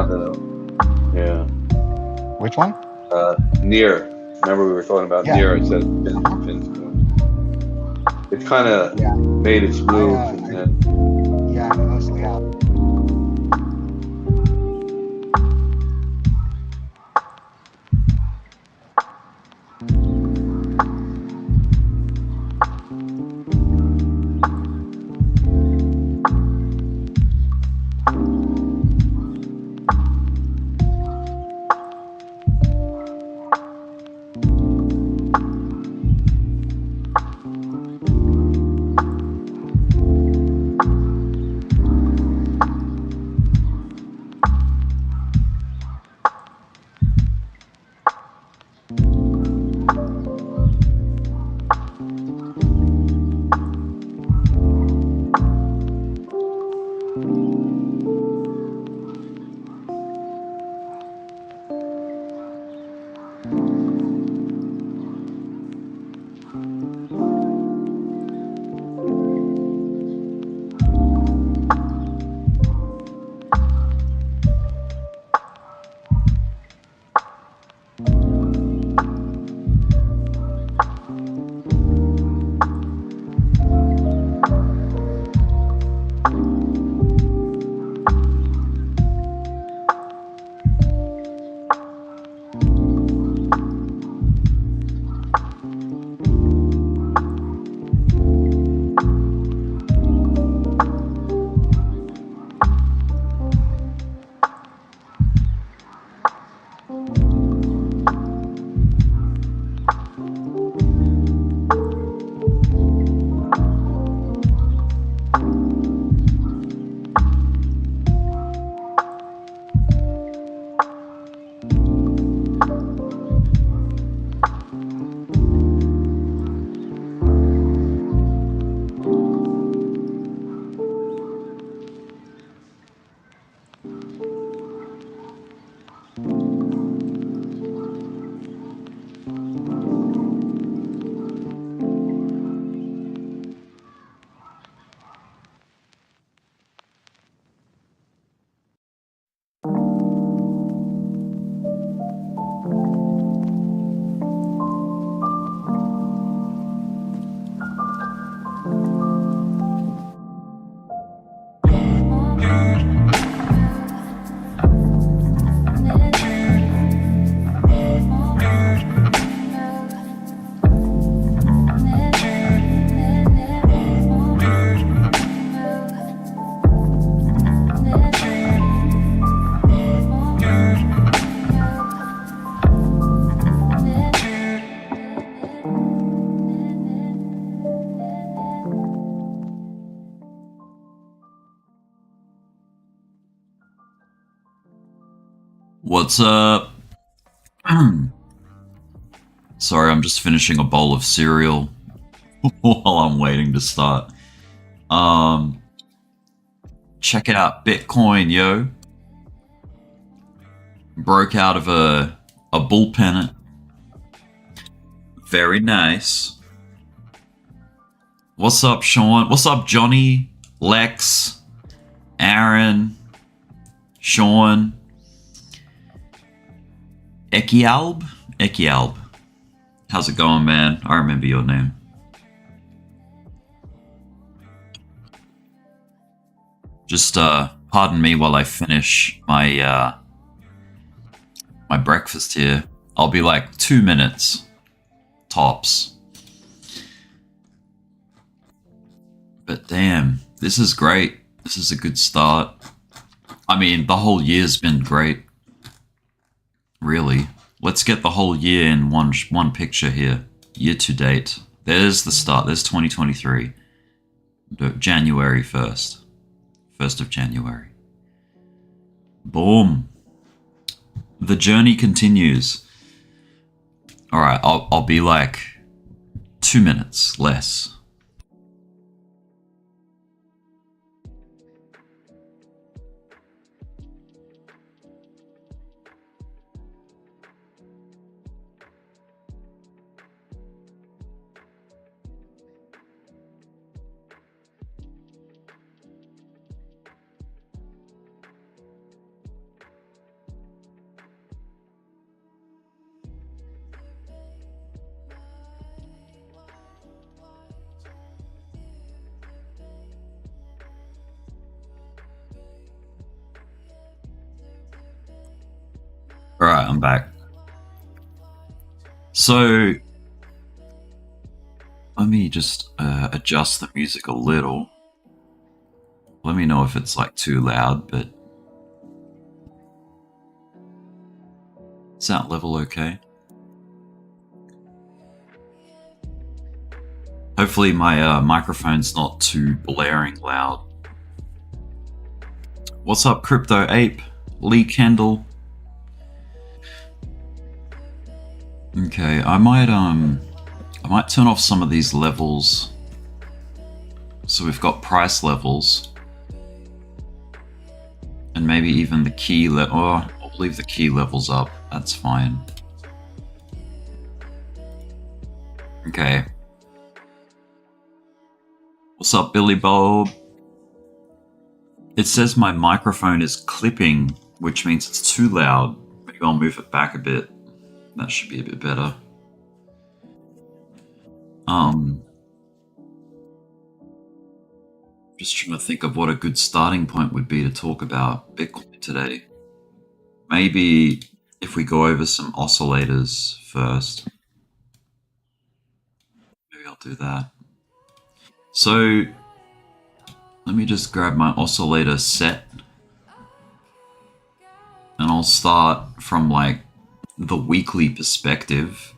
down though. Yeah. Which one? Near. Remember we were talking about near. I said it's kind of made its move, and then yeah, I mostly have. What's up? Sorry, I'm just finishing a bowl of cereal while I'm waiting to start. Check out Bitcoin, yo. Broke out of a bull pennant. Very nice. What's up, Sean? What's up, Johnny, Lex, Aaron, Sean, Ekialb? Ekialb. How's it going, man? I remember your name. Just pardon me while I finish my my breakfast here. I'll be like 2 minutes tops. But damn, this is great. This is a good start. I mean, the whole year's been great. Really. Let's get the whole year in one picture here. Year to date. There's the start. There's 2023. January 1st. 1st of January. Boom. The journey continues. Alright, I'll be like 2 minutes less. Alright, I'm back. So, let me just adjust the music a little. Let me know if it's like too loud, but is that level okay? Hopefully my microphone's not too blaring loud. What's up, Crypto Ape? Lee Kendall? Okay, I might turn off some of these levels. So we've got price levels. And maybe even the key level. Oh, I'll leave the key levels up. That's fine. Okay. What's up, Billy Bob? It says my microphone is clipping, which means it's too loud. Maybe I'll move it back a bit. That should be a bit better. Just trying to think of what a good starting point would be to talk about Bitcoin today. Maybe if we go over some oscillators first. Maybe I'll do that. So let me just grab my oscillator set. And I'll start from like the weekly perspective.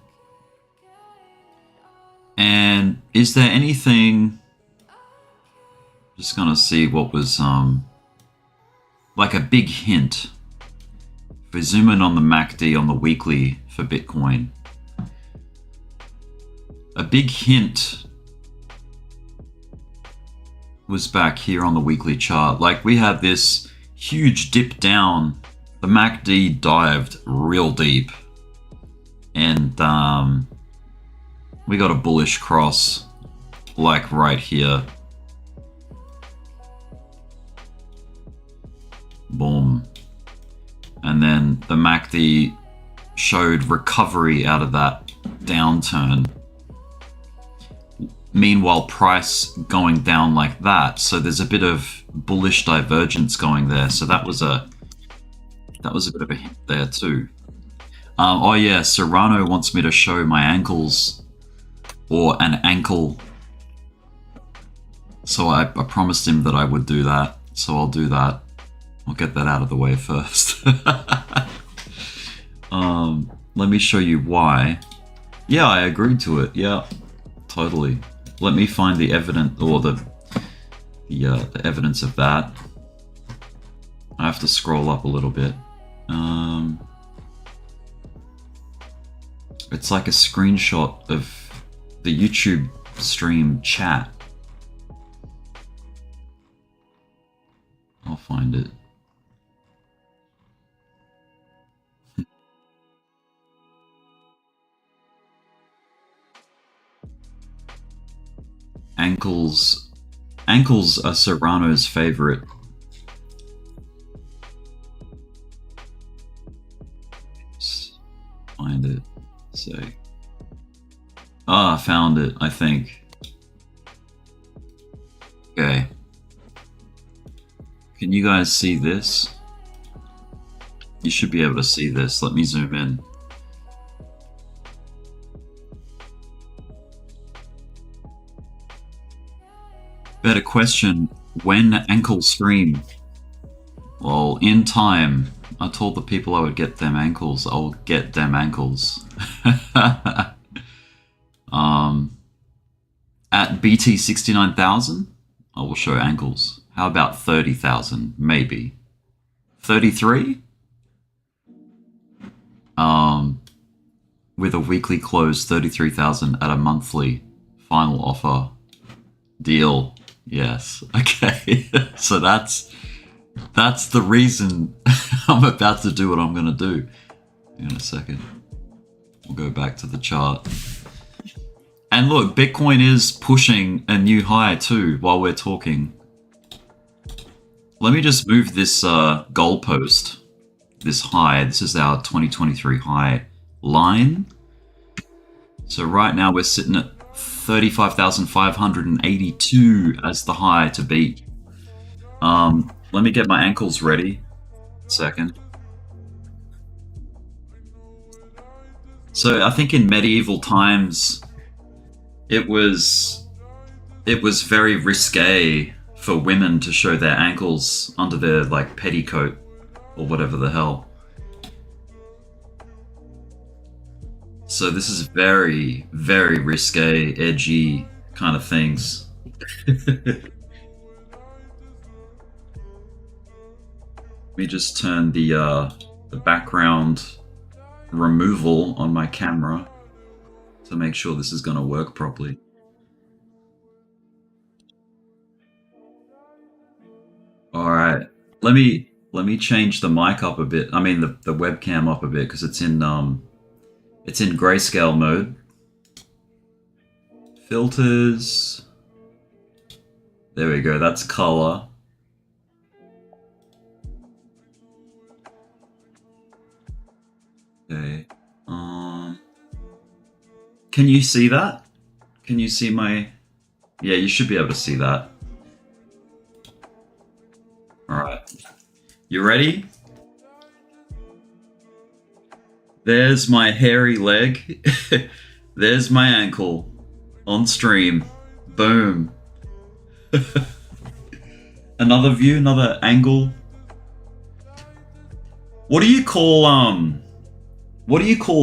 And is there anything, just gonna see what was like a big hint. If we zoom in on the MACD on the weekly for Bitcoin, a big hint was back here on the weekly chart. Like we had this huge dip down, the MACD dived real deep, and we got a bullish cross like right here. Boom. And then the MACD showed recovery out of that downturn. Meanwhile, price going down like that. So there's a bit of bullish divergence going there. So that was a bit of a hint there too. Oh yeah, Serrano wants me to show my ankles or an ankle. So I promised him that I would do that. So I'll do that. I'll get that out of the way first. Let me show you why. Yeah, I agreed to it. Yeah, totally. Let me find the evidence, or the evidence of that. I have to scroll up a little bit. It's like a screenshot of the YouTube stream chat. I'll find it. Ankles are Serrano's favorite. Let's find it. Say. Ah, found it, I think. Okay. Can you guys see this? You should be able to see this. Let me zoom in. Better question, when ankle stream? Well, in time. I told the people I would get them ankles. I'll get them ankles. At BT 69,000, I will show ankles. How about 30,000? Maybe. 33? With a weekly close, 33,000 at a monthly final offer. Deal. Yes. Okay. So that's the reason I'm about to do what I'm going to do. In a second. We'll go back to the chart. And look, Bitcoin is pushing a new high too while we're talking. Let me just move this goalpost, this high. This is our 2023 high line. So right now we're sitting at 35,582 as the high to beat. Let me get my ankles ready. Second. So I think in medieval times, it was very risque for women to show their ankles under their like petticoat or whatever the hell. So this is very, very risque, edgy kind of things. Let me just turn the background removal on my camera to make sure this is going to work properly. All right, let me change the mic up a bit. I mean the webcam up a bit because it's in grayscale mode. Filters. There we go. That's color. Okay. Can you see that? Can you see my... Yeah, you should be able to see that. Alright. You ready? There's my hairy leg. There's my ankle. On stream. Boom. Another view, another angle. What do you call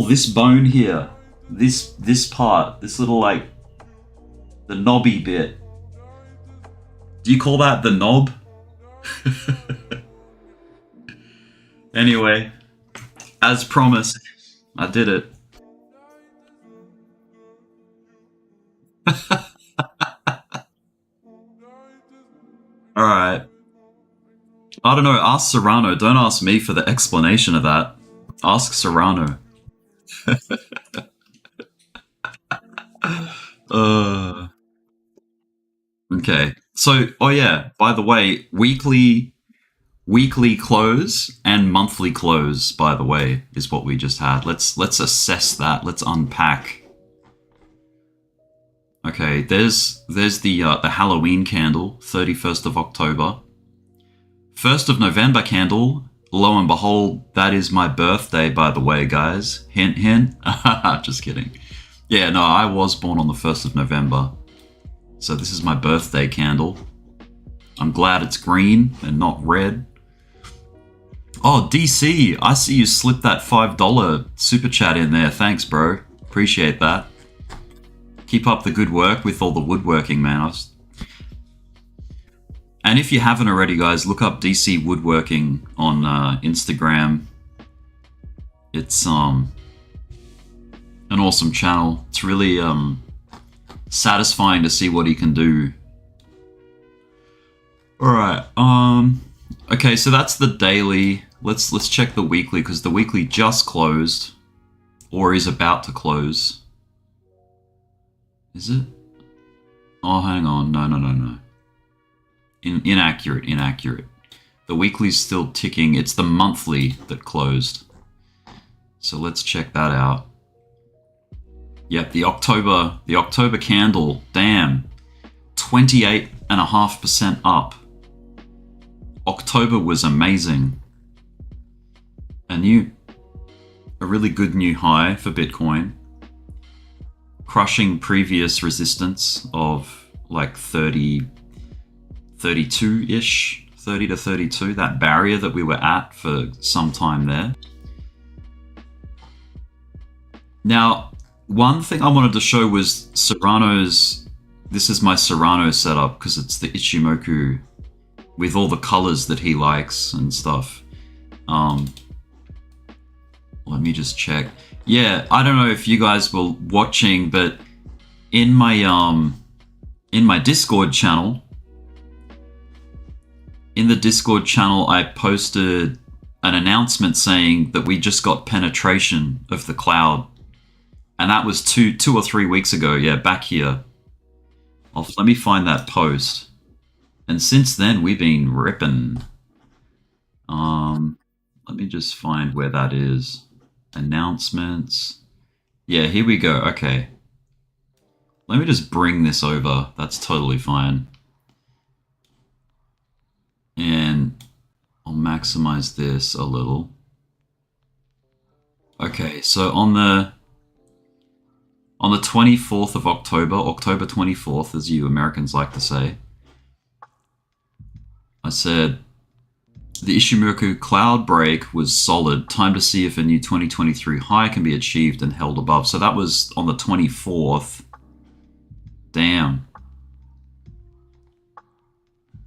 this bone here? This part, this little like the knobby bit. Do you call that the knob? Anyway, as promised, I did it. Alright. I don't know, ask Serrano. Don't ask me for the explanation of that. Ask Serrano. Okay. So, oh yeah, by the way, weekly close and monthly close, by the way, is what we just had. Let's assess that. Let's unpack. Okay, there's the Halloween candle, 31st of October. 1st of November candle, lo and behold, that is my birthday, by the way, guys. Hint, hint. Just kidding. Yeah, no, I was born on the 1st of November. So this is my birthday candle. I'm glad it's green and not red. Oh, DC, I see you slipped that $5 super chat in there. Thanks, bro. Appreciate that. Keep up the good work with all the woodworking, man. And if you haven't already, guys, look up DC Woodworking on Instagram. It's an awesome channel. It's really satisfying to see what he can do. All right. Okay, so that's the daily. Let's check the weekly because the weekly just closed, or is about to close. Is it? Oh, hang on. No. Inaccurate. The weekly's still ticking. It's the monthly that closed. So let's check that out. Yep, the October candle, damn, 28.5% up. October was amazing. A really good new high for Bitcoin. Crushing previous resistance of like 32-ish, 30 to 32, that barrier that we were at for some time there. Now, one thing I wanted to show was Serrano's, this is my Serrano setup because it's the Ichimoku with all the colors that he likes and stuff. Let me just check. Yeah, I don't know if you guys were watching, but in my Discord channel, I posted an announcement saying that we just got penetration of the cloud. And that was two or 3 weeks ago. Yeah, back here. Let me find that post. And since then, we've been ripping. Let me just find where that is. Announcements. Yeah, here we go. Okay. Let me just bring this over. That's totally fine. And I'll maximize this a little. Okay, so on the On the 24th of October, October 24th, as you Americans like to say, I said, the Ishimoku cloud break was solid. Time to see if a new 2023 high can be achieved and held above. So that was on the 24th. Damn.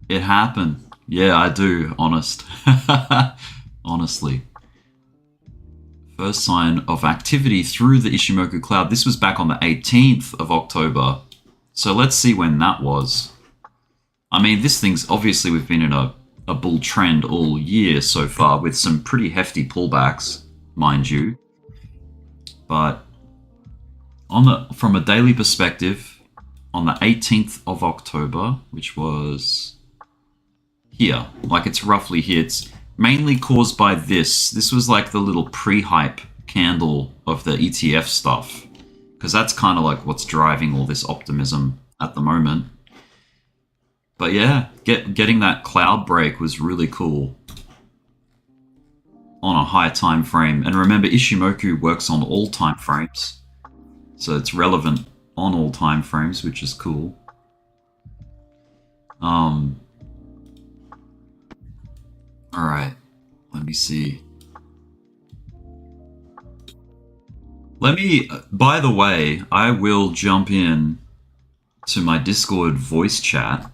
It happened. Yeah, I do, honestly. First sign of activity through the Ishimoku cloud. This was back on the 18th of October. So let's see when that was. I mean, this thing's obviously, we've been in a bull trend all year so far with some pretty hefty pullbacks, mind you. But from a daily perspective, on the 18th of October, which was here, like it's roughly here, it's mainly caused by this. This was like the little pre-hype candle of the ETF stuff, because that's kind of like what's driving all this optimism at the moment. But yeah, getting that cloud break was really cool on a high time frame. And remember, Ishimoku works on all time frames, so it's relevant on all time frames, which is cool. All right, let me see. By the way, I will jump in to my Discord voice chat.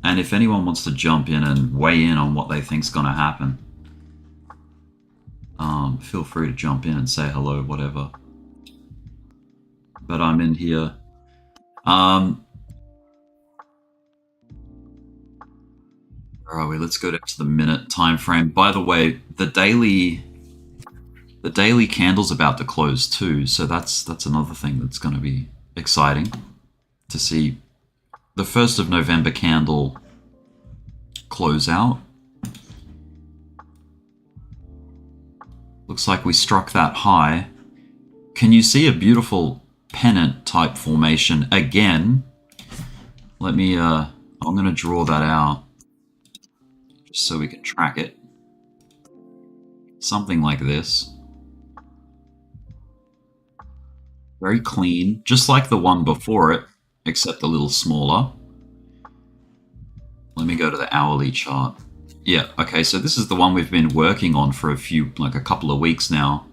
And if anyone wants to jump in and weigh in on what they think's going to happen, feel free to jump in and say hello, whatever. But I'm in here. Where are we? Let's go down to the minute time frame. By the way, the daily candle's about to close too, so that's another thing that's going to be exciting to see. The 1st of November candle close out. Looks like we struck that high. Can you see a beautiful pennant type formation again? Let me, I'm going to draw that out just so we can track it. Something like this. Very clean, just like the one before it, except a little smaller. Let me go to the hourly chart. Yeah, okay, so this is the one we've been working on for a couple of weeks now.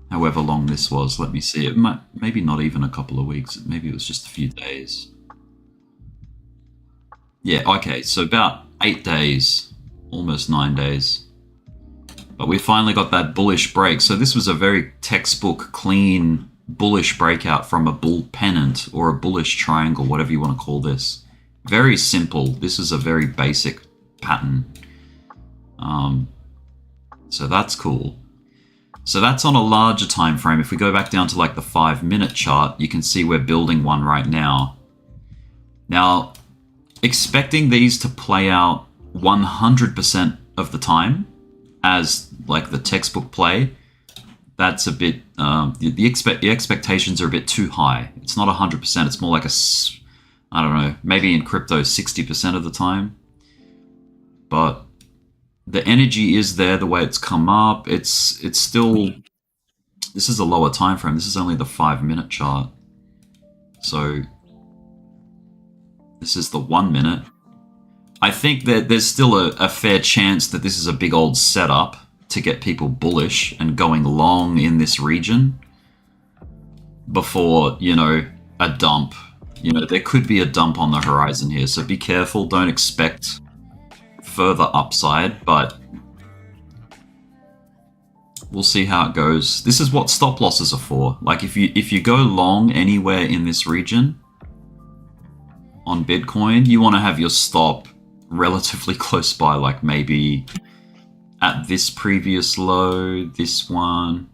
However long this was, let me see. It might, maybe not even a couple of weeks. Maybe it was just a few days. Yeah, okay, so about 8 days, almost 9 days. But we finally got that bullish break. So this was a very textbook, clean, bullish breakout from a bull pennant or a bullish triangle, whatever you want to call this. Very simple. This is a very basic pattern. So that's cool. So that's on a larger time frame. If we go back down to like the 5-minute chart, you can see we're building one right now. Now, expecting these to play out 100% of the time as like the textbook play, that's a bit, the expectations are a bit too high. It's not 100%, it's more like I don't know, maybe in crypto 60% of the time. But the energy is there the way it's come up. It's still, this is a lower time frame. This is only the 5-minute chart. So this is the 1 minute. I think that there's still a fair chance that this is a big old setup to get people bullish and going long in this region before, you know, a dump. You know, there could be a dump on the horizon here, so be careful. Don't expect further upside, but we'll see how it goes. This is what stop losses are for. Like if you go long anywhere in this region on Bitcoin, you want to have your stop relatively close by, like maybe at this previous low, this one,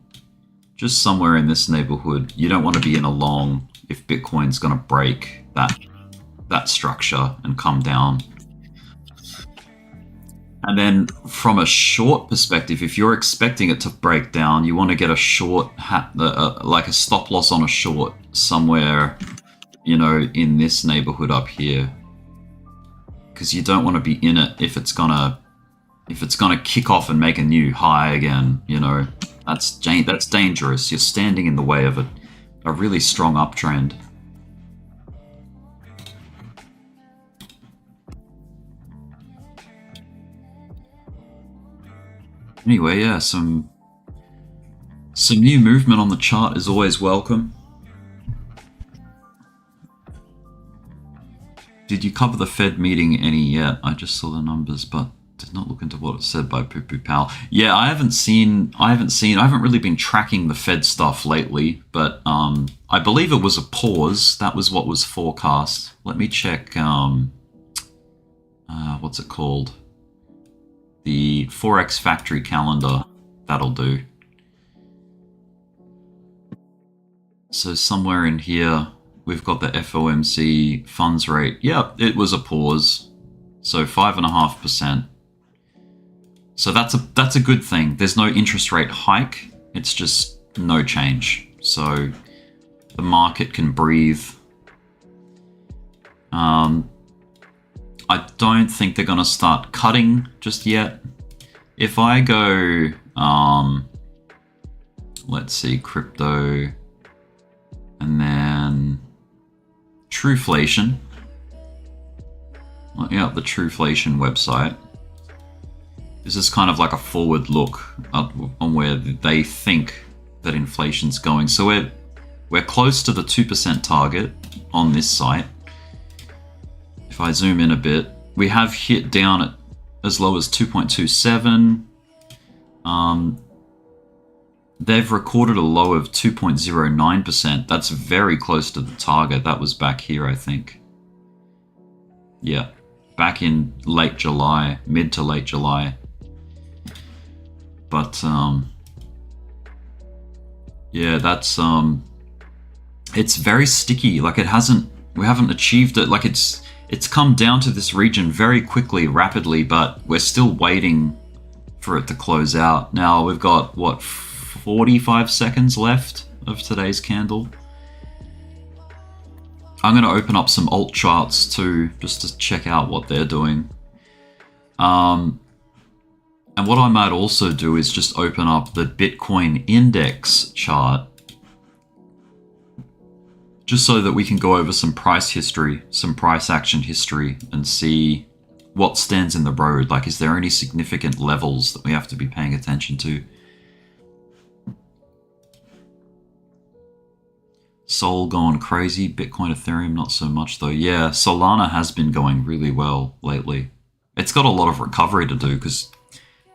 just somewhere in this neighborhood. You don't want to be in a long if Bitcoin's going to break that structure and come down. And then from a short perspective, if you're expecting it to break down, you want to get a short, like a stop loss on a short somewhere, you know, in this neighborhood up here. Because you don't want to be in it if it's gonna kick off and make a new high again, you know. That's dangerous. You're standing in the way of a really strong uptrend. Anyway, yeah, some new movement on the chart is always welcome. Did you cover the Fed meeting any yet? I just saw the numbers, but did not look into what it said by Poo Poo Pal. Yeah, I haven't really been tracking the Fed stuff lately, but I believe it was a pause. That was what was forecast. Let me check, what's it called? The Forex Factory calendar. That'll do. So somewhere in here, we've got the FOMC funds rate. Yeah, it was a pause. So 5.5%. So that's a good thing. There's no interest rate hike. It's just no change. So the market can breathe. I don't think they're going to start cutting just yet. If I go, let's see, crypto, and then Trueflation. Looking up the Trueflation website. This is kind of like a forward look on where they think that inflation's going. So we're close to the 2% target on this site. If I zoom in a bit, we have hit down at as low as 2.27. They've recorded a low of 2.09%. That's very close to the target. That was back here, I think. Yeah, back in late July, mid to late July. But yeah, that's it's very sticky. Like we haven't achieved it. Like it's come down to this region very quickly, rapidly, but we're still waiting for it to close out. Now we've got what, 45 seconds left of today's candle. I'm going to open up some alt charts too, just to check out what they're doing. And what I might also do is just open up the Bitcoin index chart, just so that we can go over some price history, some price action history, and see what stands in the road. Like, is there any significant levels that we have to be paying attention to? Sol going crazy, Bitcoin, Ethereum not so much though. Yeah, Solana has been going really well lately. It's got a lot of recovery to do because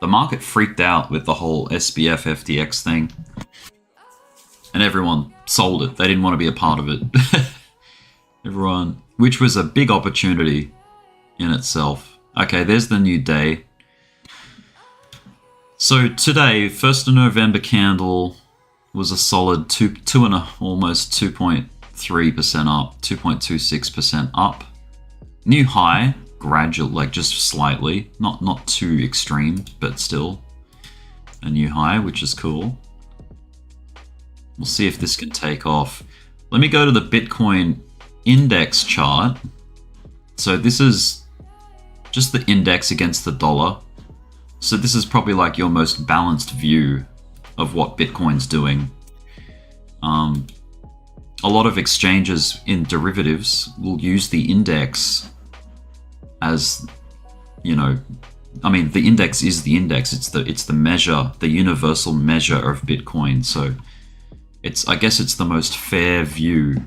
the market freaked out with the whole SBF FTX thing. And everyone sold it. They didn't want to be a part of it. Everyone, which was a big opportunity in itself. Okay, there's the new day. So today, 1st of November candle was a solid almost 2.3% up, 2.26% up. New high, gradual, like just slightly, not too extreme, but still a new high, which is cool. We'll see if this can take off. Let me go to the Bitcoin index chart. So this is just the index against the dollar. So this is probably like your most balanced view of what Bitcoin's doing. A lot of exchanges in derivatives will use the index as, you know, I mean, the index is the index. It's the measure, the universal measure of Bitcoin. So I guess it's the most fair view.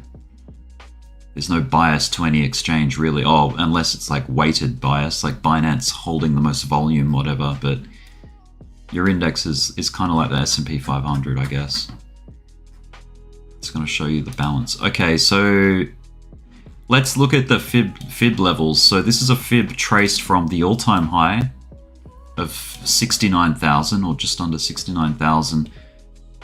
There's no bias to any exchange really. Oh, unless it's like weighted bias, like Binance holding the most volume, whatever. But your index is kind of like the S&P 500, I guess. It's going to show you the balance. Okay, so let's look at the fib levels. So this is a fib traced from the all-time high of 69,000 or just under 69,000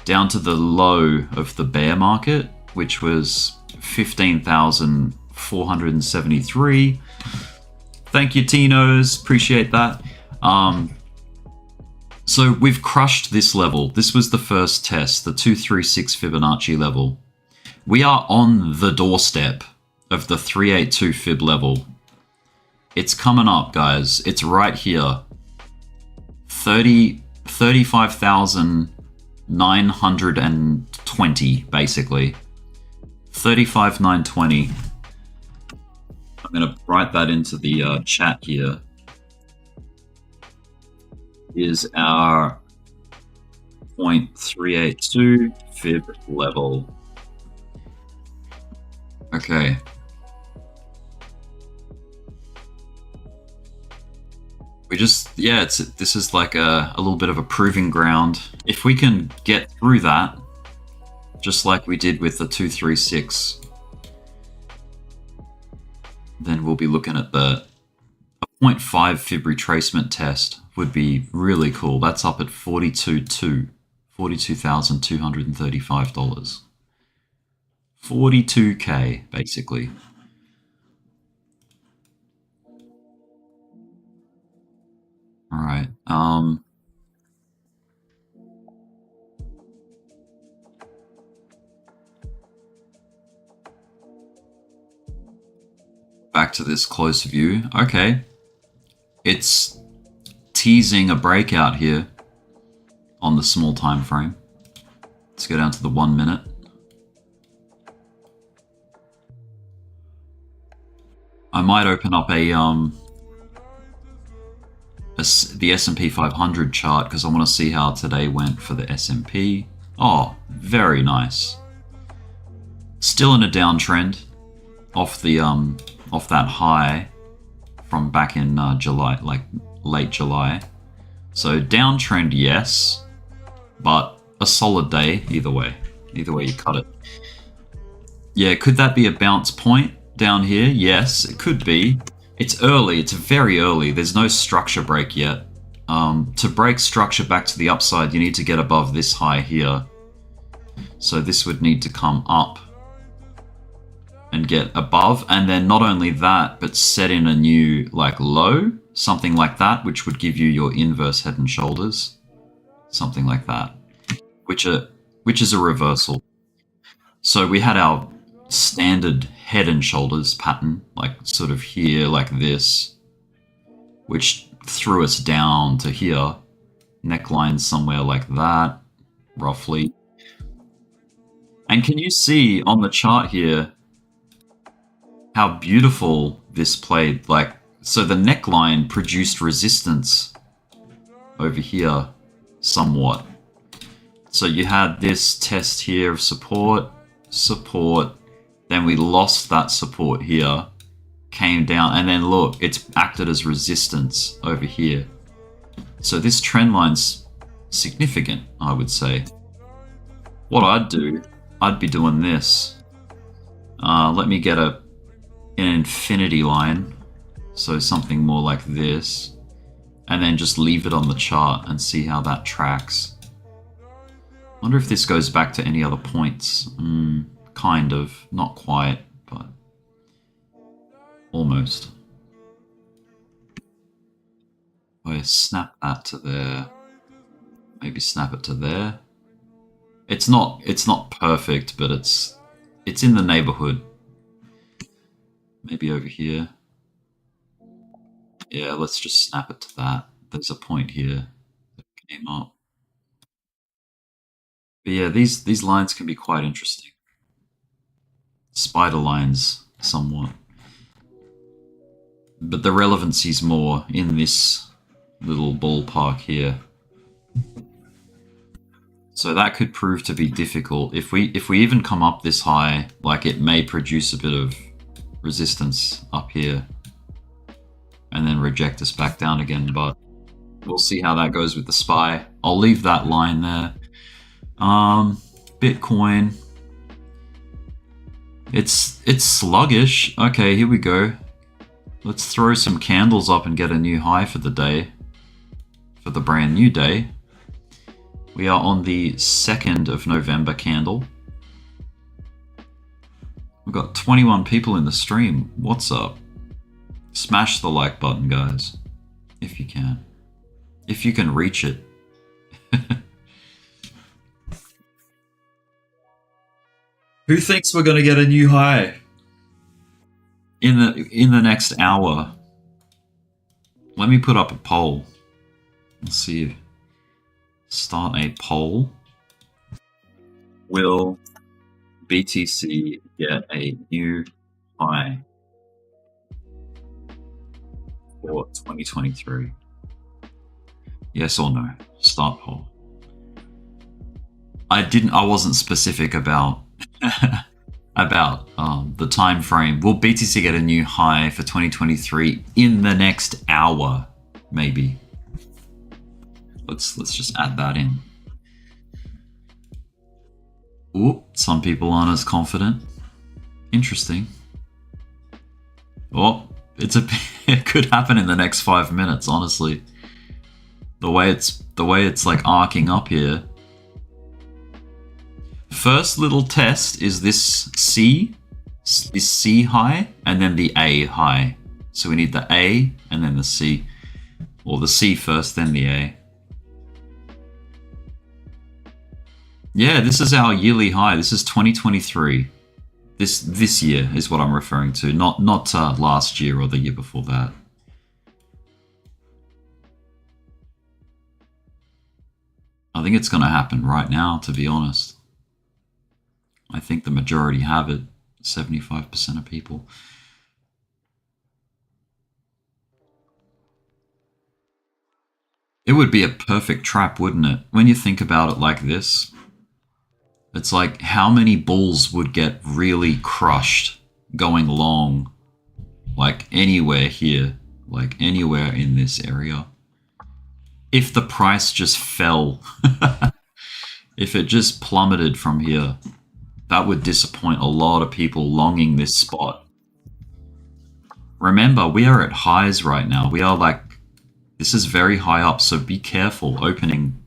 down to the low of the bear market, which was 15,473. Thank you, Tinos. Appreciate that. So we've crushed this level. This was the first test, the 236 Fibonacci level. We are on the doorstep of the 382 fib level. It's coming up, guys. It's right here. 35,920, basically. 35,920. I'm going to write that into the chat here. Is our 0.382 fib level. Okay. We just, yeah, this is like a little bit of a proving ground. If we can get through that, just like we did with the 236, then we'll be looking at a 0.5 fib retracement test would be really cool. That's up at $42,235. 42K, basically. All right. Back to this close view. Okay. It's teasing a breakout here on the small time frame. Let's go down to the 1 minute. I might open up the S&P 500 chart because I want to see how today went for the S&P. Oh, very nice. Still in a downtrend off the off that high from back in July, like late July. So downtrend, yes, but a solid day either way. Either way you cut it. Yeah, could that be a bounce point down here? Yes, it could be. It's early, it's very early. There's no structure break yet. To break structure back to the upside, you need to get above this high here. So this would need to come up and get above, and then not only that, but set in a new like low, something like that, which would give you your inverse head and shoulders, something like that, which is a reversal. So we had our standard head and shoulders pattern, like sort of here, like this, which threw us down to here, neckline somewhere like that, roughly. And can you see on the chart here how beautiful this played? Like, so the neckline produced resistance over here somewhat. So you had this test here of support, then we lost that support here, came down, and then look, it's acted as resistance over here. So this trend line's significant, I would say. What I'd do, I'd be doing this. Let me get an infinity line, so something more like this, and then just leave it on the chart and see how that tracks. Wonder if this goes back to any other points. Kind of, not quite, but almost. Oh, snap that to there. Maybe snap it to there. It's not perfect, but it's in the neighborhood. Maybe over here. Yeah, let's just snap it to that. There's a point here that came up. But yeah, these lines can be quite interesting. Spider lines, somewhat. But the relevancy is more in this little ballpark here. So that could prove to be difficult. If we even come up this high, like it may produce a bit of resistance up here and then reject us back down again, but we'll see how that goes with the SPY. I'll leave that line there. Bitcoin, it's sluggish. Okay, here we go. Let's throw some candles up and get a new high for the day, for the brand new day. We are on the 2nd of November candle. We've got 21 people in the stream. What's up? Smash the like button, guys, if you can. If you can reach it. Who thinks we're going to get a new high in the next hour? Let me put up a poll. Let's see. Start a poll. Will BTC get a new high for 2023? Yes or no? Start poll. I wasn't specific about the time frame. Will BTC get a new high for 2023 in the next hour? Maybe. Let's just add that in. Ooh, some people aren't as confident. Interesting. Oh, it could happen in the next 5 minutes, honestly. The way it's like arcing up here. First little test is this C high, and then the A high. So we need the A and then the C. Or the C first, then the A. Yeah, this is our yearly high. This is 2023. This year is what I'm referring to, not last year or the year before that. I think it's going to happen right now, to be honest. I think the majority have it, 75% of people. It would be a perfect trap, wouldn't it? When you think about it like this, it's like how many bulls would get really crushed going long, like anywhere here, like anywhere in this area. If the price just fell, if it just plummeted from here, that would disappoint a lot of people longing this spot. Remember, we are at highs right now. We are like, this is very high up, so be careful opening.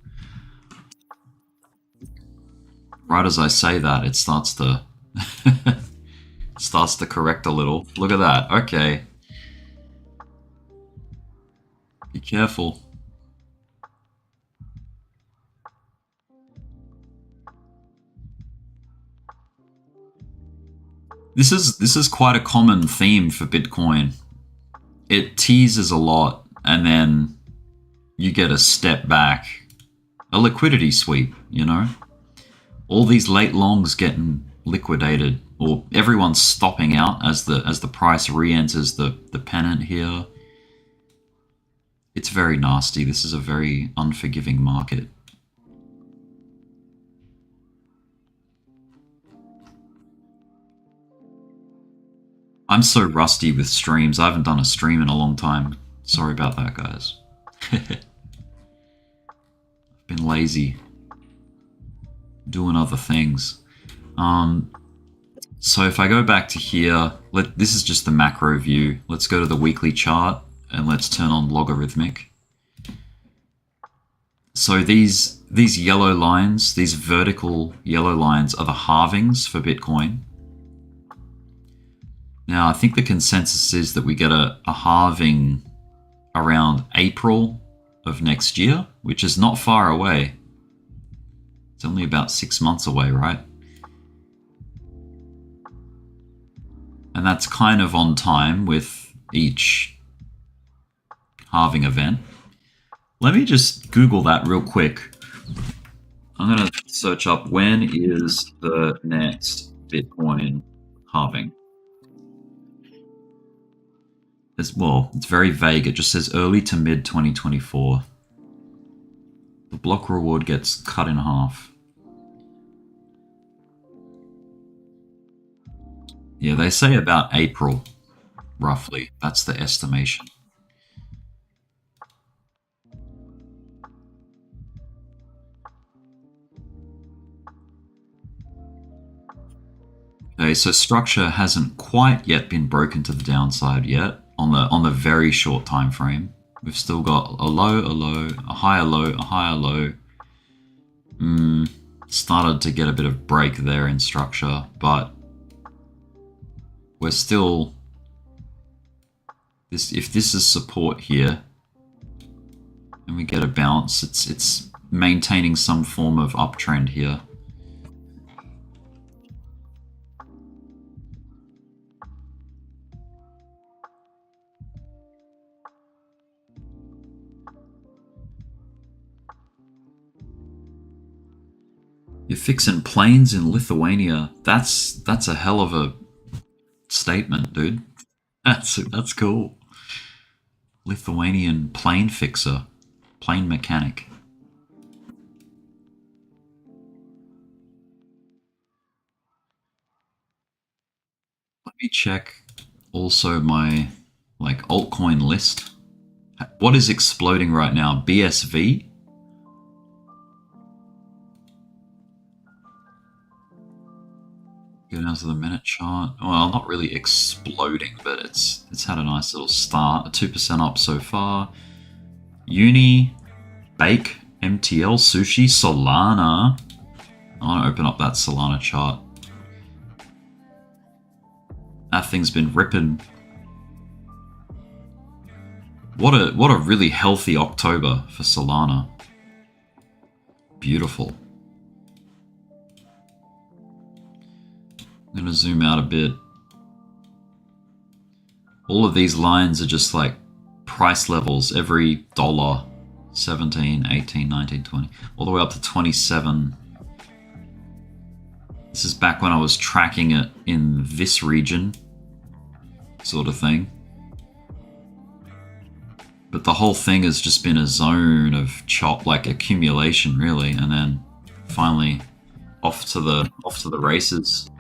Right as I say that, it starts to starts to correct a little. Look at that. Okay. Be careful. This is quite a common theme for Bitcoin. It teases a lot and then you get a step back. A liquidity sweep, you know? All these late longs getting liquidated, or everyone's stopping out as the price re-enters the pennant here. It's very nasty. This is a very unforgiving market. I'm so rusty with streams. I haven't done a stream in a long time. Sorry about that, guys. I've been lazy. Doing other things. So if I go back to here, this is just the macro view. Let's go to the weekly chart and let's turn on logarithmic. So these yellow lines, these vertical yellow lines are the halvings for Bitcoin. Now I think the consensus is that we get a halving around April of next year, which is not far away. It's only about 6 months away, right? And that's kind of on time with each halving event. Let me just Google that real quick. I'm going to search up when is the next Bitcoin halving. Well, it's very vague. It just says early to mid 2024. The block reward gets cut in half. Yeah, they say about April, roughly. That's the estimation. Okay, so structure hasn't quite yet been broken to the downside yet on the very short time frame. We've still got a low, a low, a higher low, a higher low. Started to get a bit of break there in structure, but we're still if this is support here and we get a bounce, it's maintaining some form of uptrend here. You're fixing planes in Lithuania. That's a hell of a statement, dude. That's cool. Lithuanian plane fixer, plane mechanic. Let me check also my altcoin list. What is exploding right now? BSV? Go down to the minute chart. Well, not really exploding, but it's had a nice little start. 2% up so far. Uni, Bake, MTL, Sushi, Solana. I want to open up that Solana chart. That thing's been ripping. What a really healthy October for Solana. Beautiful. I'm gonna zoom out a bit. All of these lines are just like price levels every dollar. 17, 18, 19, 20, all the way up to 27. This is back when I was tracking it in this region, sort of thing. But the whole thing has just been a zone of like accumulation, really, and then finally off to the races.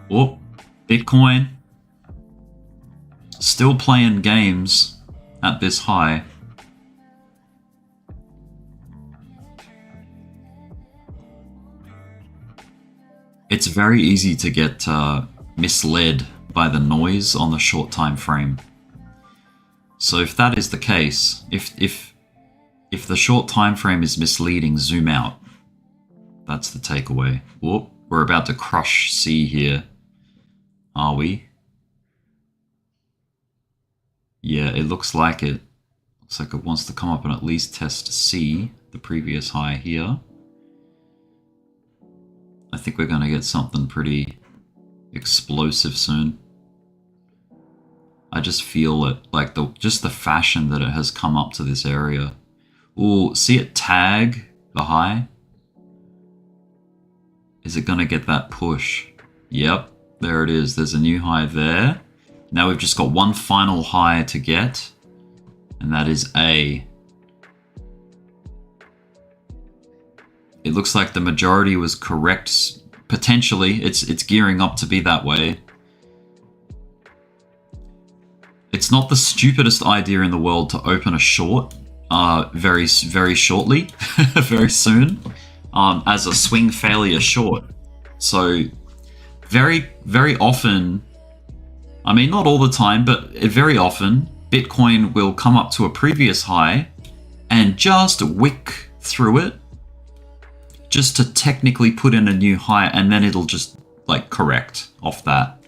Oh, Bitcoin still playing games at this high. It's very easy to get misled by the noise on the short time frame. So if that is the case, if the short time frame is misleading, zoom out. That's the takeaway. Whoop, we're about to crush C here. Are we? Yeah, it looks like it. Looks like it wants to come up and at least test C, the previous high here. I think we're going to get something pretty explosive soon. I just feel it, like just the fashion that it has come up to this area. Ooh, see it tag the high? Is it going to get that push? Yep, there it is. There's a new high there. Now we've just got one final high to get, and that is A. It looks like the majority was correct. Potentially, it's gearing up to be that way. It's not the stupidest idea in the world to open a short very shortly, very soon, as a swing failure short. So very, very often, I mean, not all the time, but very often, Bitcoin will come up to a previous high and just wick through it, just to technically put in a new high, and then it'll just like correct off that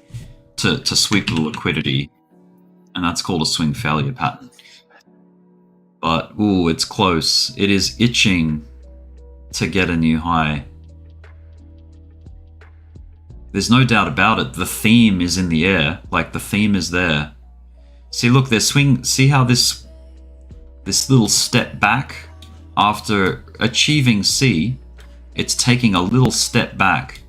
to sweep the liquidity. And that's called a swing failure pattern. But, ooh, it's close. It is itching to get a new high. There's no doubt about it. The theme is in the air. Like, the theme is there. See, look, there's swing. See how this little step back after achieving C, it's taking a little step back.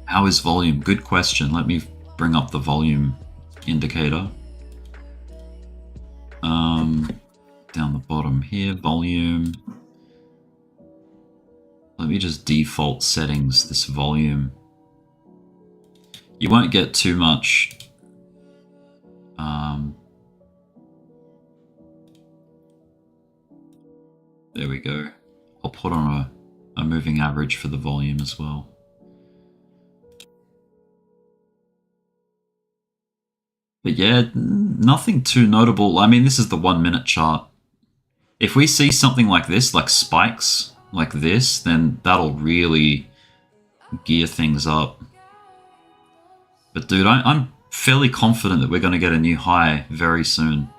How is volume? Good question. Let me bring up the volume indicator. Down the bottom here, volume. Let me just default settings this volume. You won't get too much. There we go. I'll put on a moving average for the volume as well. But yeah, nothing too notable. I mean, this is the 1 minute chart. If we see something like this, like spikes like this, then that'll really gear things up. But dude, I'm fairly confident that we're going to get a new high very soon.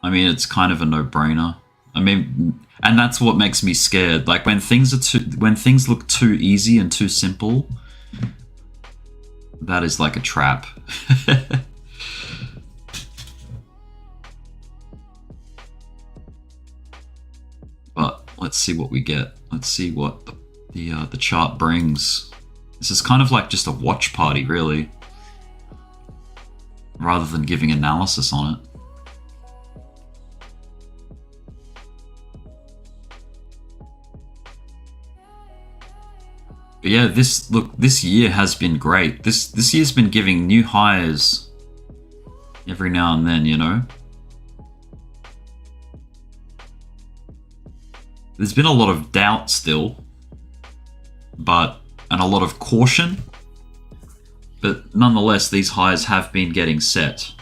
I mean, it's kind of a no-brainer. I mean, and that's what makes me scared. Like when things look too easy and too simple, that is like a trap. But let's see what we get. Let's see what the chart brings. This is kind of like just a watch party, really, rather than giving analysis on it. But yeah, this year has been great. This year's been giving new highs every now and then, you know. There's been a lot of doubt still, and a lot of caution, but nonetheless, these highs have been getting set.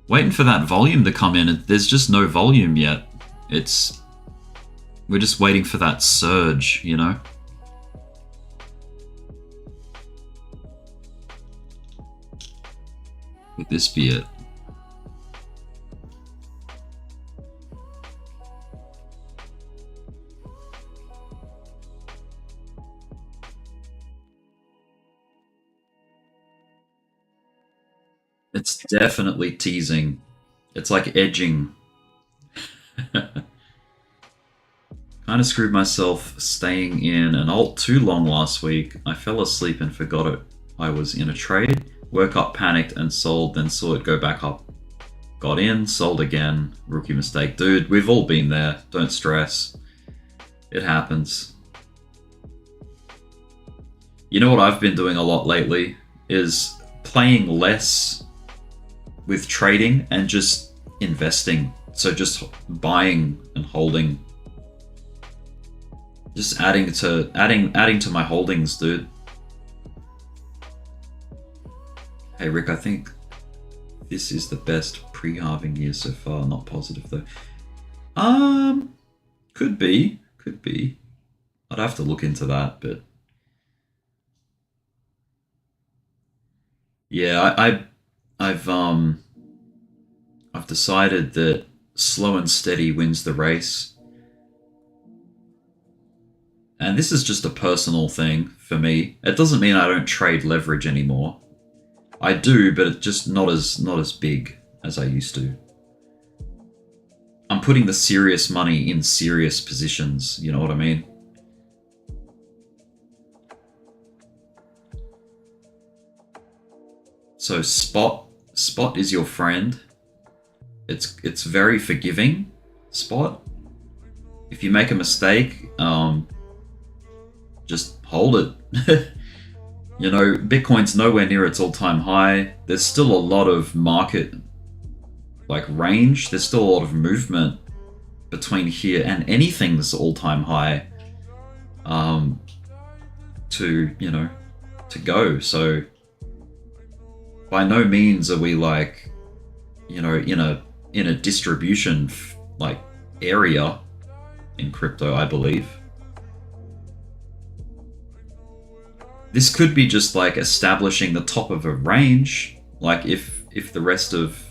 Waiting for that volume to come in. There's just no volume yet. We're just waiting for that surge, you know? Would this be it? It's definitely teasing. It's like edging. Kind of screwed myself staying in an alt too long last week. I fell asleep and forgot it. I was in a trade, woke up, panicked, and sold, then saw it go back up. Got in, sold again. Rookie mistake. Dude, we've all been there. Don't stress. It happens. You know what I've been doing a lot lately is playing less with trading and just investing. So just buying and holding. Just adding to my holdings, dude. Hey Rick, I think this is the best pre-halving year so far. Not positive though. Could be. I'd have to look into that, but yeah, I've decided that slow and steady wins the race. And this is just a personal thing for me. It doesn't mean I don't trade leverage anymore. I do, but it's just not as big as I used to. I'm putting the serious money in serious positions, you know what I mean? So spot is your friend. It's very forgiving, spot. If you make a mistake, just hold it. You know, Bitcoin's nowhere near its all-time high. There's still a lot of market range. There's still a lot of movement between here and anything's all-time high to go. So by no means are we in a distribution area in crypto, I believe. This could be just establishing the top of a range. If the rest of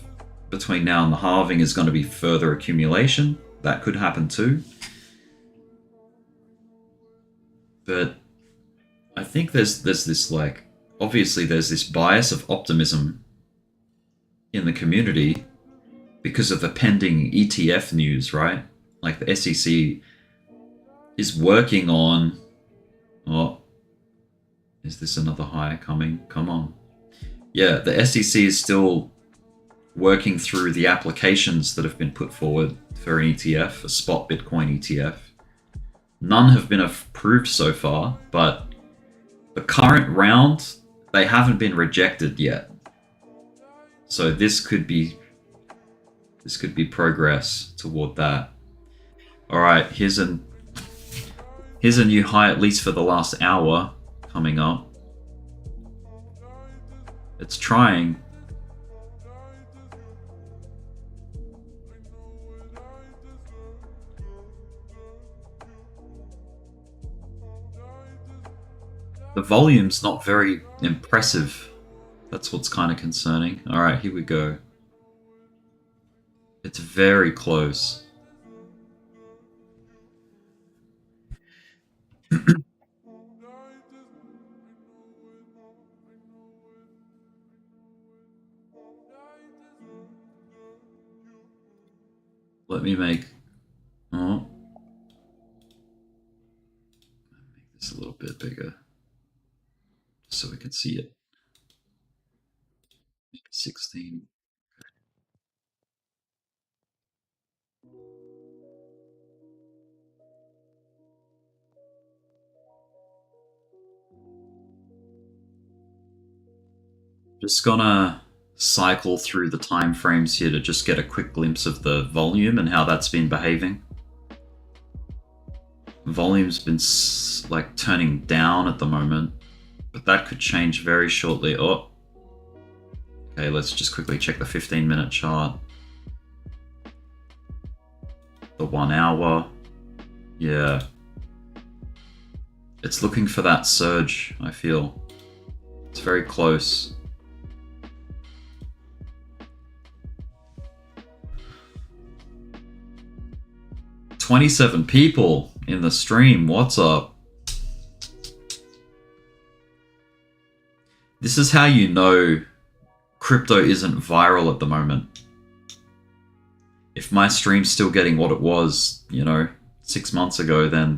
between now and the halving is going to be further accumulation, that could happen too. But I think there's this obviously there's this bias of optimism in the community because of the pending ETF news, right? The SEC is working on... Oh, is this another high coming? Come on. Yeah, the SEC is still working through the applications that have been put forward for an ETF, a spot Bitcoin ETF. None have been approved so far, but the current round, they haven't been rejected yet. So this could be progress toward that. All right, here's a new high, at least for the last hour, coming up. It's trying. The volume's not very impressive. That's what's kind of concerning. All right, here we go. It's very close. Let me make this a little bit bigger so we can see it. 16. Just gonna cycle through the time frames here to just get a quick glimpse of the volume and how that's been behaving. Volume's been like turning down at the moment, but that could change very shortly. Oh, okay, let's just quickly check the 15-minute chart. The 1 hour, yeah. It's looking for that surge, I feel. It's very close. $27 people in the stream. What's up? This is how you know crypto isn't viral at the moment. If my stream's still getting what it was, 6 months ago, then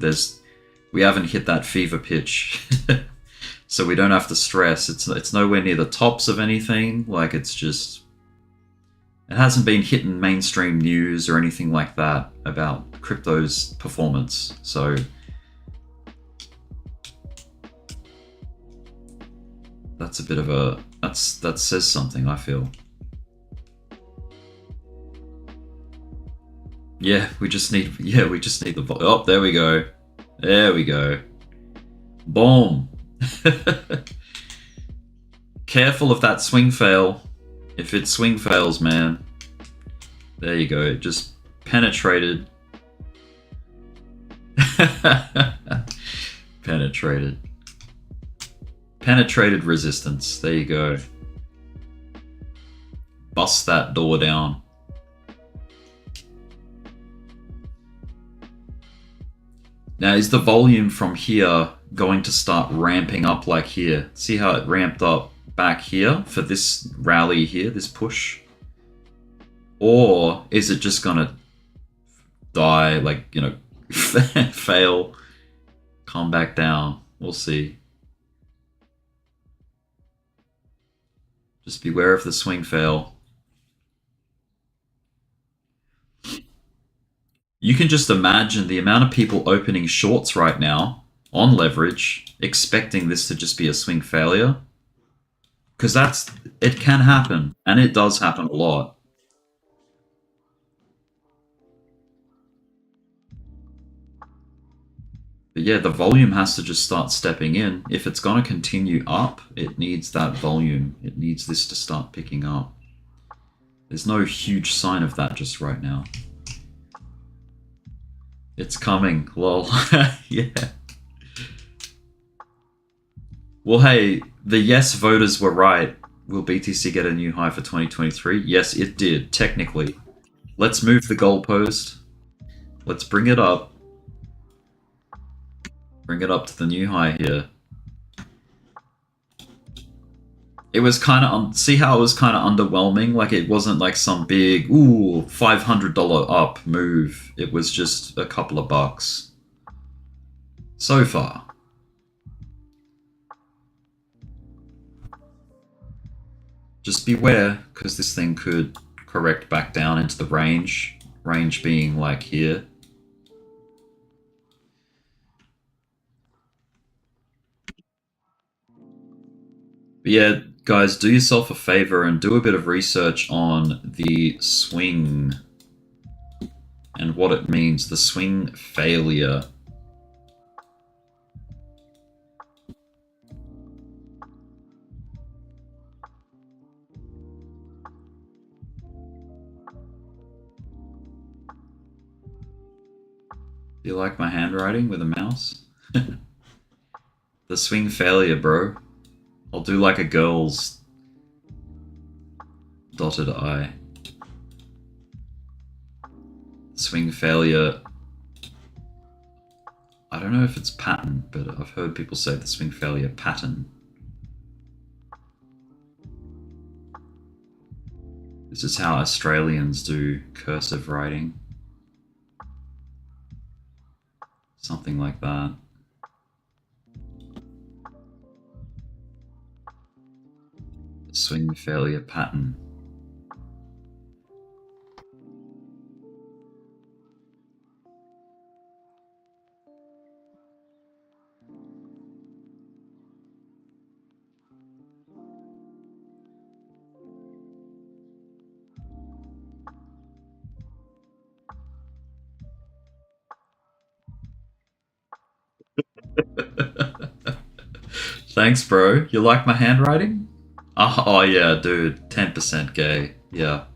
we haven't hit that fever pitch. So we don't have to stress. It's nowhere near the tops of anything. Like, it's just... It hasn't been hitting mainstream news or anything like that about crypto's performance. So that's a bit of a... that says something, I feel. Yeah, we just need the... Oh, there we go. There we go. Boom. Careful of that swing fail. If it swing fails, man. There you go. It just penetrated. Penetrated. Penetrated resistance. There you go. Bust that door down. Now, is the volume from here going to start ramping up like here? See how it ramped up back here for this rally here, this push? Or is it just gonna die, like, fail, come back down? We'll see. Just beware of the swing fail. You can just imagine the amount of people opening shorts right now on leverage, expecting this to just be a swing failure. Because it can happen, and it does happen a lot. But yeah, the volume has to just start stepping in. If it's going to continue up, it needs that volume. It needs this to start picking up. There's no huge sign of that just right now. It's coming, lol. Yeah. Well, hey, the yes voters were right. Will BTC get a new high for 2023? Yes, it did, technically. Let's move the goalpost. Let's bring it up. Bring it up to the new high here. It was kind of... see how it was kind of underwhelming? Like, it wasn't like some big, ooh, $500 up move. It was just a couple of bucks. So far. Just beware, because this thing could correct back down into the range. Range being like here. But yeah, guys, do yourself a favor and do a bit of research on the swing and what it means, the swing failure. Do you like my handwriting with a mouse? The swing failure, bro. I'll do like a girl's dotted I. Swing failure I don't know if it's pattern, but I've heard people say the swing failure pattern. This is how Australians do cursive writing. Something like that. Swing failure pattern. Thanks, bro. You like my handwriting? Oh yeah, dude. 10% gay. Yeah.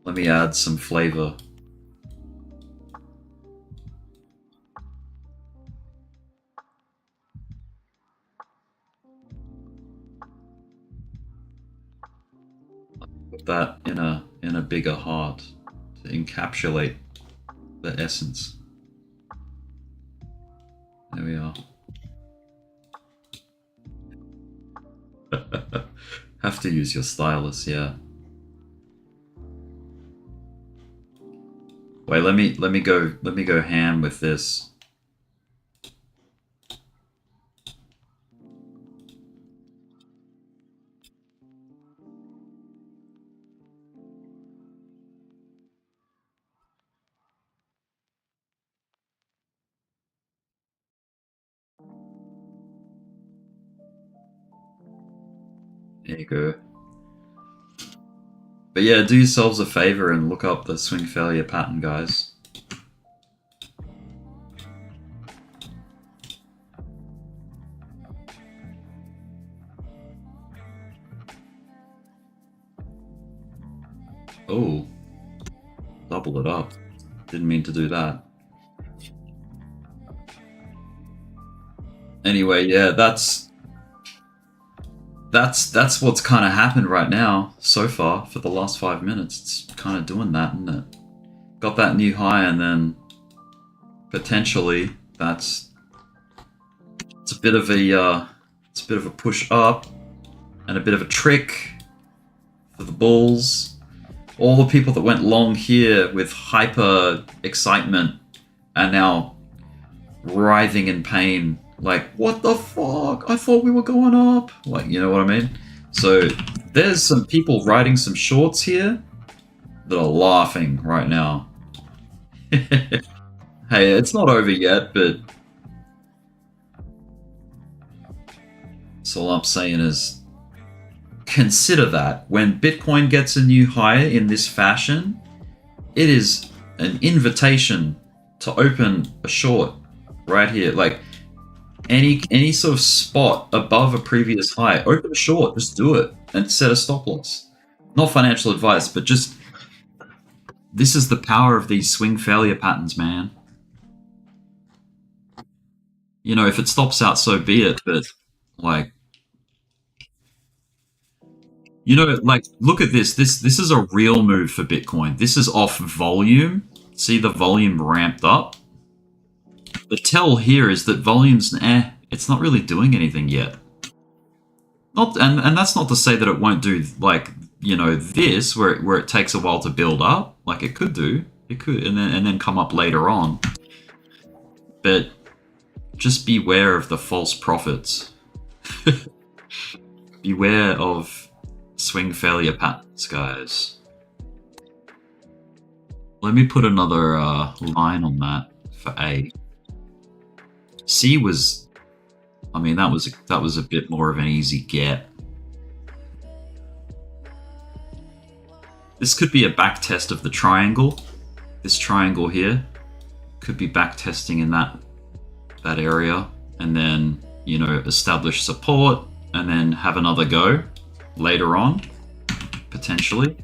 Let me add some flavor. Put that in a bigger heart to encapsulate the essence. There we are. Have to use your stylus, yeah. Wait, let me go ham with this. There you go. But yeah, do yourselves a favor and look up the swing failure pattern, guys. Oh, double it up. Didn't mean to do that. Anyway, yeah, that's what's kind of happened right now so far for the last 5 minutes. It's kind of doing that, isn't it? Got that new high, and then potentially it's a bit of a push up and a bit of a trick for the bulls. All the people that went long here with hyper excitement are now writhing in pain. Like, what the fuck? I thought we were going up. Like, you know what I mean? So there's some people writing some shorts here that are laughing right now. Hey, it's not over yet, but so all I'm saying is consider that when Bitcoin gets a new high in this fashion, it is an invitation to open a short right here. Like, any sort of spot above a previous high, open a short, just do it and set a stop loss. Not financial advice, but just this is the power of these swing failure patterns, man. You know, if it stops out, so be it, but like, you know, like, look at this. This is a real move for Bitcoin. This is off volume. See the volume ramped up? The tell here is that volume's it's not really doing anything yet. And that's not to say that it won't do, like, you know, this where it takes a while to build up. Like, it could do. It could, and then come up later on. But just beware of the false prophets. Beware of swing failure patterns, guys. Let me put another line on that for A. C was, I mean, that was a bit more of an easy get. This could be a back test of the triangle. This triangle here could be back testing in that area, and then, you know, establish support and then have another go later on, potentially.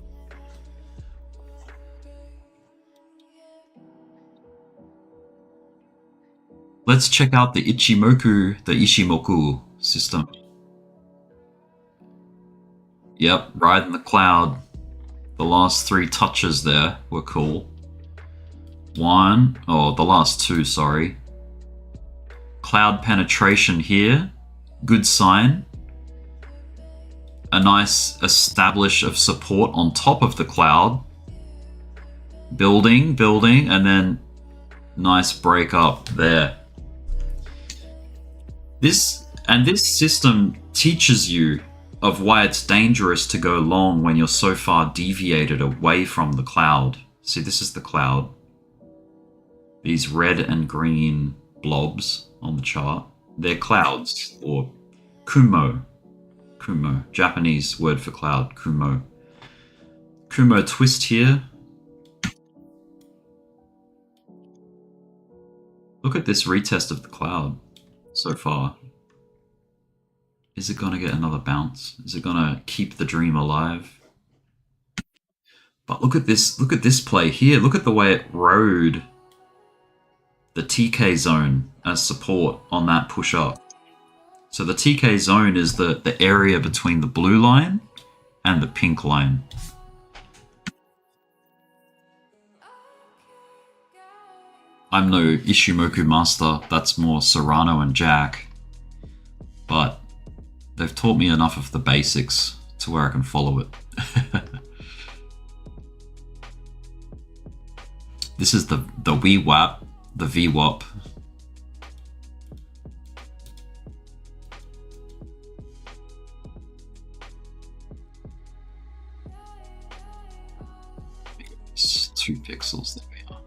Let's check out the Ishimoku system. Yep, riding the cloud. The last 3 touches there were cool. The last 2, sorry. Cloud penetration here. Good sign. A nice establish of support on top of the cloud. Building, and then nice break up there. This system teaches you of why it's dangerous to go long when you're so far deviated away from the cloud. See, this is the cloud. These red and green blobs on the chart, they're clouds, or kumo. Kumo, Japanese word for cloud, kumo. Kumo twist here. Look at this retest of the cloud so far. Is it gonna get another bounce? Is it gonna keep the dream alive? But look at this play here. Look at the way it rode the TK zone as support on that push up. So the TK zone is the area between the blue line and the pink line. I'm no Ishimoku master, that's more Serrano and Jack. But they've taught me enough of the basics to where I can follow it. This is the VWAP, the VWAP. It's 2 pixels, there we are.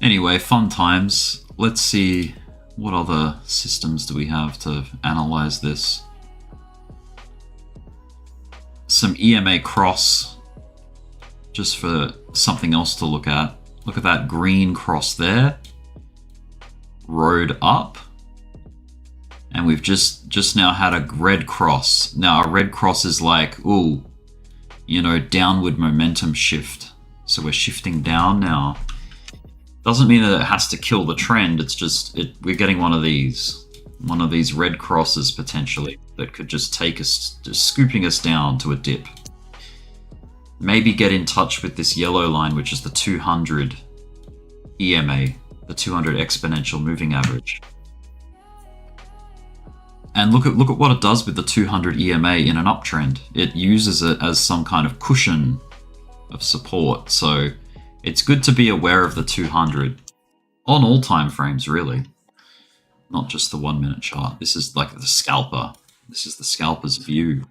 Anyway, fun times. Let's see what other systems do we have to analyze this. Some EMA cross, just for something else to look at. Look at that green cross there. Rode up. And we've just now had a red cross. Now a red cross is like, ooh, you know, downward momentum shift. So we're shifting down now. Doesn't mean that it has to kill the trend. It's just we're getting one of these red crosses potentially that could just take us, just scooping us down to a dip. Maybe get in touch with this yellow line, which is the 200 EMA, the 200 exponential moving average. And look at what it does with the 200 EMA in an uptrend. It uses it as some kind of cushion of support. So it's good to be aware of the 200 on all time frames, really. Not just the 1 minute chart. This is like the scalper. This is the scalper's view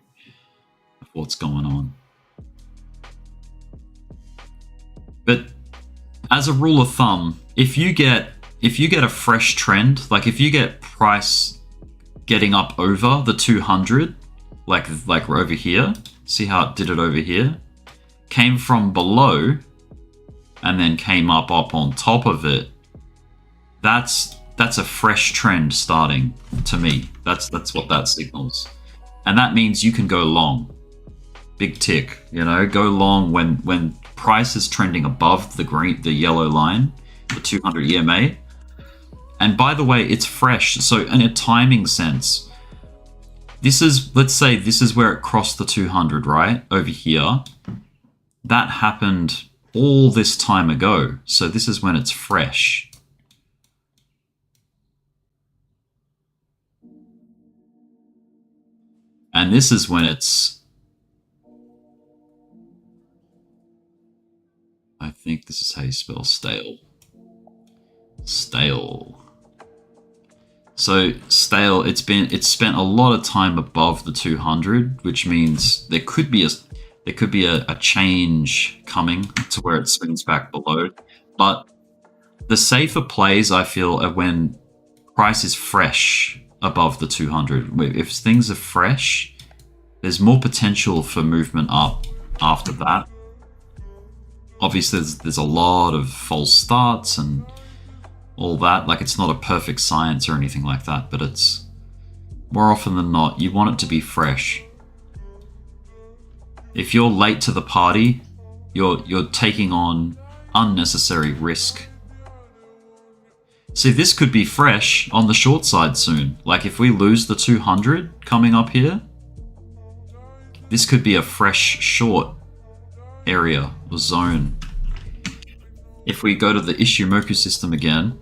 of what's going on. But as a rule of thumb, if you get a fresh trend, like if you get price getting up over the 200, like we're over here, see how it did it over here? Came from below and then came up on top of it. That's a fresh trend starting to me. That's what that signals. And that means you can go long. Big tick, you know, go long when price is trending above the yellow line, the 200 EMA. And by the way, it's fresh. So in a timing sense, let's say this is where it crossed the 200, right? Over here. That happened all this time ago. So this is when it's fresh. And this is when it's, I think this is how you spell stale. Stale. So stale, it's spent a lot of time above the 200, which means there could be a change coming to where it swings back below. But the safer plays, I feel, are when price is fresh above the 200. If things are fresh, there's more potential for movement up after that. Obviously, there's a lot of false starts and all that. Like, it's not a perfect science or anything like that, but it's more often than not, you want it to be fresh. If you're late to the party, you're taking on unnecessary risk. See, this could be fresh on the short side soon. Like if we lose the 200 coming up here, This could be a fresh short area or zone. If we go to the Ishimoku system again,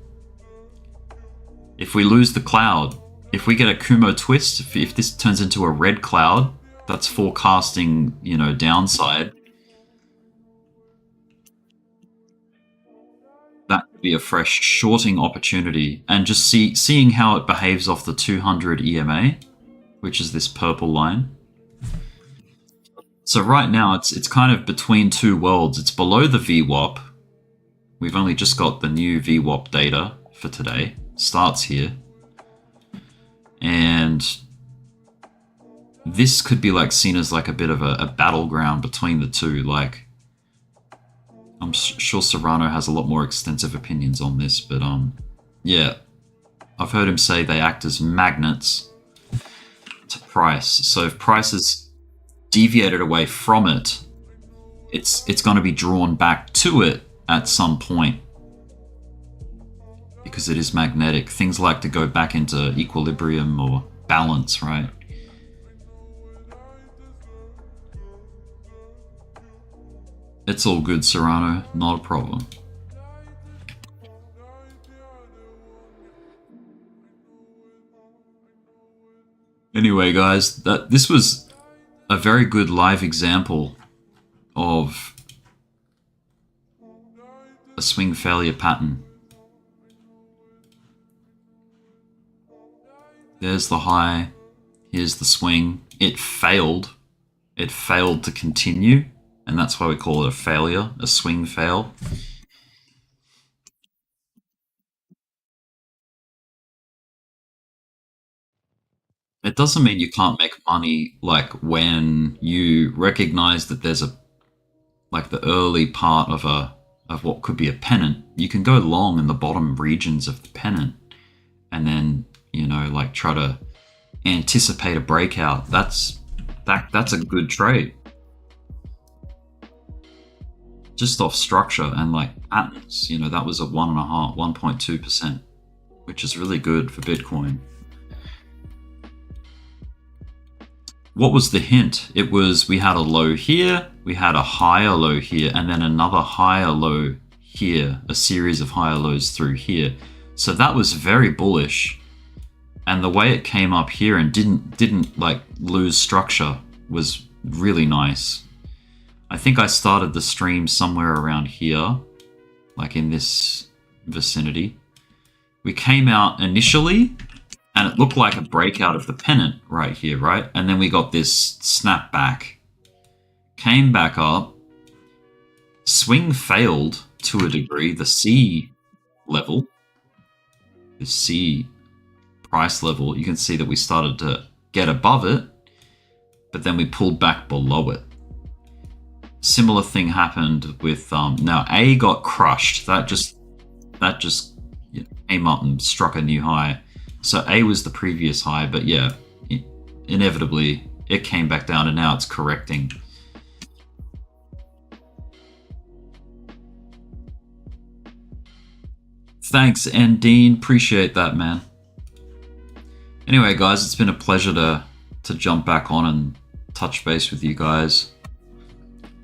if we lose the cloud, if we get a Kumo twist, if this turns into a red cloud, that's forecasting, you know, downside. That could be a fresh shorting opportunity. And just seeing how it behaves off the 200 EMA, which is this purple line. So right now it's kind of between two worlds. It's below the VWAP. We've only just got the new VWAP data for today. Starts here. And this could be like seen as like a bit of a battleground between the two. Like, I'm sure Serrano has a lot more extensive opinions on this, but yeah, I've heard him say they act as magnets to price. So if price is deviated away from it, it's going to be drawn back to it at some point because it is magnetic. Things like to go back into equilibrium or balance, right? It's all good, Serrano. Not a problem. Anyway, guys, this was a very good live example of a swing failure pattern. There's the high. Here's the swing. It failed. It failed to continue. And that's why we call it a failure, a swing fail. It doesn't mean you can't make money like when you recognize that there's like the early part of what could be a pennant. You can go long in the bottom regions of the pennant and then, you know, like try to anticipate a breakout. That's a good trade. Just off structure and like patterns, you know, that was a 1.2%, which is really good for Bitcoin. What was the hint? It was we had a low here, we had a higher low here, and then another higher low here, a series of higher lows through here. So that was very bullish. And the way it came up here and didn't like lose structure was really nice. I think I started the stream somewhere around here, like in this vicinity. We came out initially, and it looked like a breakout of the pennant right here, right? And then we got this snap back. Came back up. Swing failed to a degree. The C level, the C price level, you can see that we started to get above it, but then we pulled back below it. Similar thing happened with now A got crushed. That just came up and struck a new high. So A was the previous high, but yeah, inevitably it came back down and now it's correcting. Thanks, and Dean, appreciate that, man. Anyway, guys, it's been a pleasure to jump back on and touch base with you guys.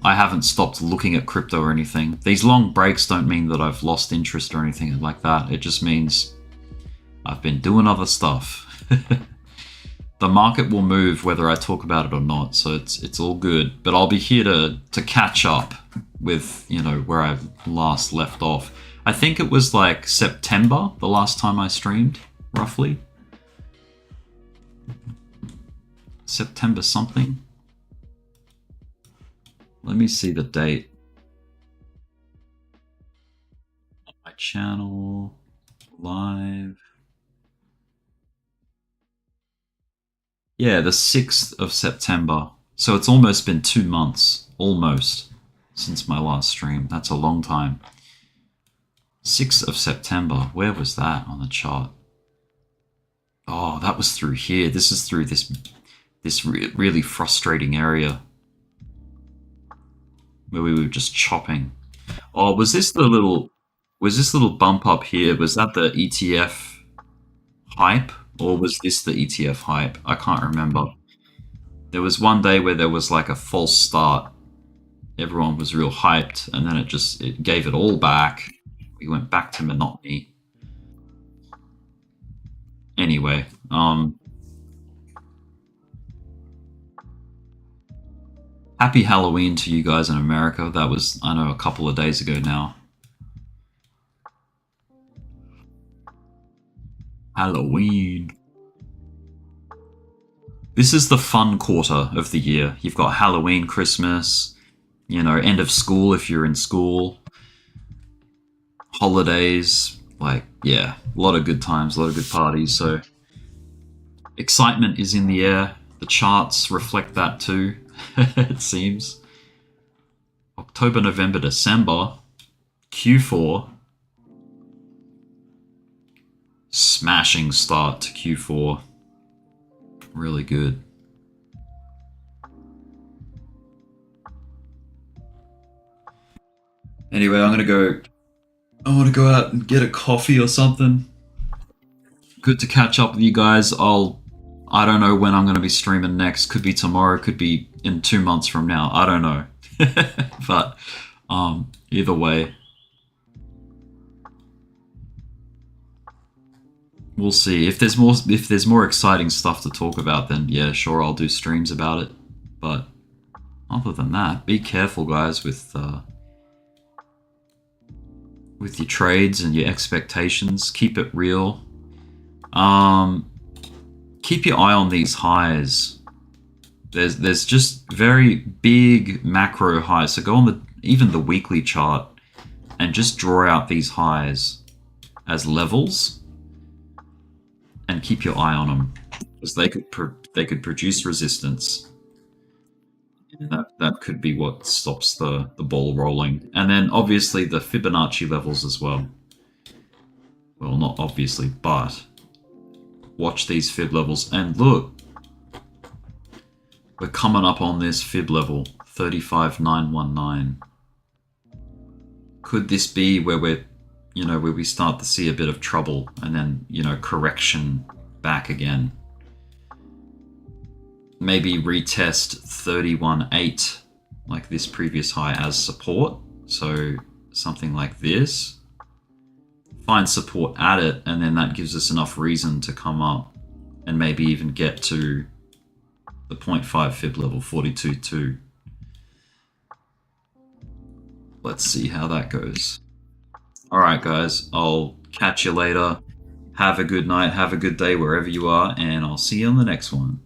I haven't stopped looking at crypto or anything. These long breaks don't mean that I've lost interest or anything like that. It just means I've been doing other stuff. The market will move whether I talk about it or not, so it's all good. But I'll be here to catch up with, you know, where I last left off. I think it was like September, the last time I streamed, roughly. September something. Let me see the date. My channel, live. Yeah, the 6th of September. So it's almost been 2 months, almost, since my last stream. That's a long time. 6th of September, where was that on the chart? Oh, that was through here. This is through this really frustrating area where we were just chopping. Oh, was this little bump up here? Was that the ETF hype, or was this the ETF hype? I can't remember. There was one day where there was like a false start. Everyone was real hyped, and then it gave it all back. We went back to monotony. Anyway, happy Halloween to you guys in America. That was, I know, a couple of days ago now. Halloween. This is the fun quarter of the year. You've got Halloween, Christmas, you know, end of school if you're in school, holidays, like, yeah, a lot of good times, a lot of good parties. So excitement is in the air. The charts reflect that too, it seems. October, November, December, Q4. Smashing start to Q4. Really good. Anyway, I want to go out and get a coffee or something. Good to catch up with you guys. I don't know when I'm going to be streaming next. Could be tomorrow, could be in 2 months from now. I don't know. But either way, we'll see. If there's more exciting stuff to talk about, then yeah, sure, I'll do streams about it. But other than that, be careful, guys, with your trades and your expectations. Keep it real. Keep your eye on these highs. There's just very big macro highs. So go on even the weekly chart and just draw out these highs as levels and keep your eye on them, because they could produce resistance. And that could be what stops the ball rolling. And then obviously the Fibonacci levels as well. Well, not obviously, but watch these fib levels. And look, we're coming up on this fib level, 35,919. Could this be where where we start to see a bit of trouble and then, correction back again? Maybe retest 31.8 like this previous high as support. So something like this. Find support at it, and then that gives us enough reason to come up and maybe even get to the 0.5 fib level, 42.2. Let's see how that goes. Alright guys, I'll catch you later. Have a good night, have a good day wherever you are, and I'll see you on the next one.